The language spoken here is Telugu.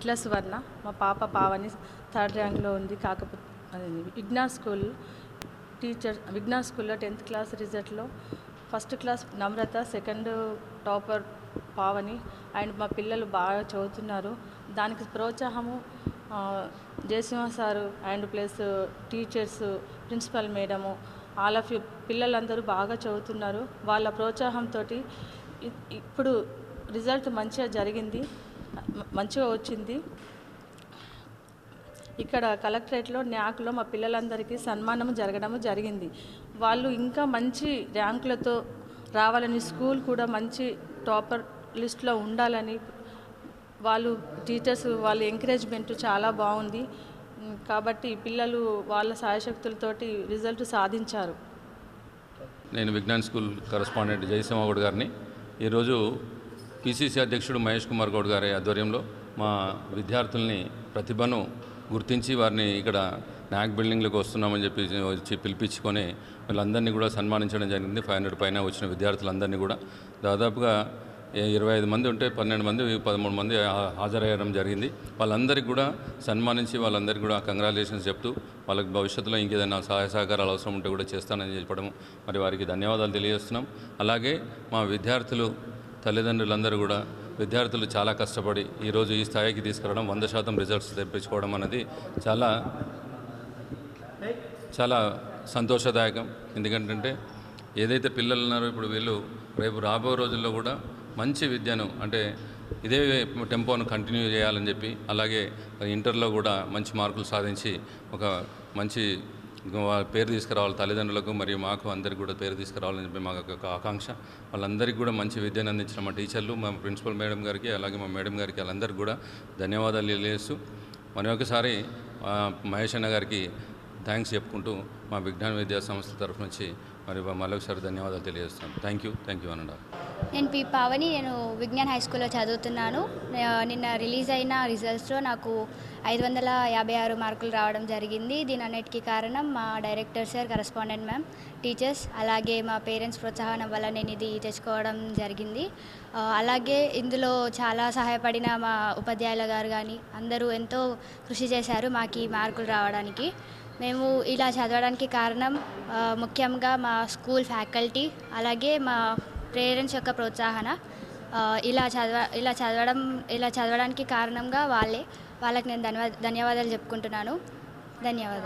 ఇట్ల సువర్ణ, మా పాప పావని థర్డ్ ర్యాంక్లో ఉంది. కాకపోతే విజ్ఞాన్ స్కూల్ టీచర్, విజ్ఞాన్ స్కూల్లో 10th క్లాస్ రిజల్ట్లో first class Namrata, second topper Pavani. And మా పిల్లలు బాగా చదువుతున్నారు. దానికి ప్రోత్సాహము Jayasimha sir and plus teachers, principal madam, all of you పిల్లలందరూ బాగా చదువుతున్నారు. వాళ్ళ ప్రోత్సాహంతో ఇప్పుడు రిజల్ట్ మంచిగా జరిగింది, మంచిగా వచ్చింది. ఇక్కడ కలెక్టరేట్లో న్యాక్లో మా పిల్లలందరికీ సన్మానం జరిగింది. వాళ్ళు ఇంకా మంచి ర్యాంకులతో రావాలని, స్కూల్ కూడా మంచి టాపర్ లిస్ట్లో ఉండాలని వాళ్ళు టీచర్స్ వాళ్ళ ఎంకరేజ్మెంట్ చాలా బాగుంది. కాబట్టి పిల్లలు వాళ్ళ సాయశక్తులతోటి రిజల్ట్ సాధించారు. నేను విజ్ఞాన్ స్కూల్ కరస్పాండెంట్ జయసింహ గౌడ్ గారిని. ఈరోజు పిసిసి అధ్యక్షుడు మహేష్ కుమార్ గౌడ్ గారి ఆధ్వర్యంలో మా విద్యార్థుల్ని ప్రతిభను గుర్తించి వారిని ఇక్కడ నాక్ బిల్డింగ్లోకి వస్తున్నామని వచ్చి పిలిపించుకొని వీళ్ళందరినీ కూడా సన్మానించడం జరిగింది. 500 పైన వచ్చిన విద్యార్థులందరినీ కూడా దాదాపుగా 25 మంది ఉంటే 12 మంది 13 మంది హాజరయ్యడం జరిగింది. వాళ్ళందరికీ కూడా సన్మానించి వాళ్ళందరికీ కూడా కంగ్రాచులేషన్స్ చెప్తూ వాళ్ళకి భవిష్యత్తులో ఇంకేదైనా సహాయ సహకారాలు అవసరం ఉంటే కూడా చేస్తానని చెప్పడం, మరి వారికి ధన్యవాదాలు తెలియజేస్తున్నాం. అలాగే మా విద్యార్థులు తల్లిదండ్రులందరూ కూడా విద్యార్థులు చాలా కష్టపడి ఈరోజు ఈ స్థాయికి తీసుకురావడం, 100% రిజల్ట్స్ తెప్పించుకోవడం అనేది చాలా చాలా సంతోషదాయకం. ఎందుకంటే ఏదైతే పిల్లలు ఉన్నారో ఇప్పుడు వీళ్ళు రేపు రాబో రోజుల్లో కూడా మంచి విద్యను, అంటే ఇదే టెంపోను కంటిన్యూ చేయాలని చెప్పి, అలాగే ఇంటర్లో కూడా మంచి మార్కులు సాధించి ఒక మంచి పేరు తీసుకురావాలి తల్లిదండ్రులకు మరియు మాకు అందరికీ కూడా పేరు తీసుకురావాలని చెప్పి మాకు ఒక ఆకాంక్ష. వాళ్ళందరికీ కూడా మంచి విద్యను అందించిన మా టీచర్లు, మా ప్రిన్సిపల్ మేడం గారికి, అలాగే మా మేడం గారికి వాళ్ళందరికీ కూడా ధన్యవాదాలు తెలియజేస్తూ మరొకసారి మహేష్ అన్న గారికి థ్యాంక్స్ చెప్పుకుంటూ మా విజ్ఞాన విద్యా సంస్థ తరఫు నుంచి మరి మరొకసారి ధన్యవాదాలు తెలియజేస్తాను. థ్యాంక్ యూ అనండి. నేను పి పావని, నేను విజ్ఞాన్ హై స్కూల్లో చదువుతున్నాను. నిన్న రిలీజ్ అయిన రిజల్ట్స్లో నాకు 556 మార్కులు రావడం జరిగింది. దీని అన్నిటికీ కారణం మా director sir, correspondent ma'am, teachers, అలాగే మా పేరెంట్స్ ప్రోత్సాహం వల్ల నేను ఇది తెచ్చుకోవడం జరిగింది. అలాగే ఇందులో చాలా సహాయపడిన మా ఉపాధ్యాయుల గారు కానీ అందరూ ఎంతో కృషి చేశారు మాకు ఈ మార్కులు రావడానికి. మేము ఇలా చదవడానికి కారణం ముఖ్యంగా మా స్కూల్ ఫ్యాకల్టీ, అలాగే మా పేరెంట్స్ యొక్క ప్రోత్సాహన. ఇలా చదవడానికి కారణంగా వాళ్ళకి నేను ధన్యవాదాలు చెప్పుకుంటున్నాను. ధన్యవాదాలు.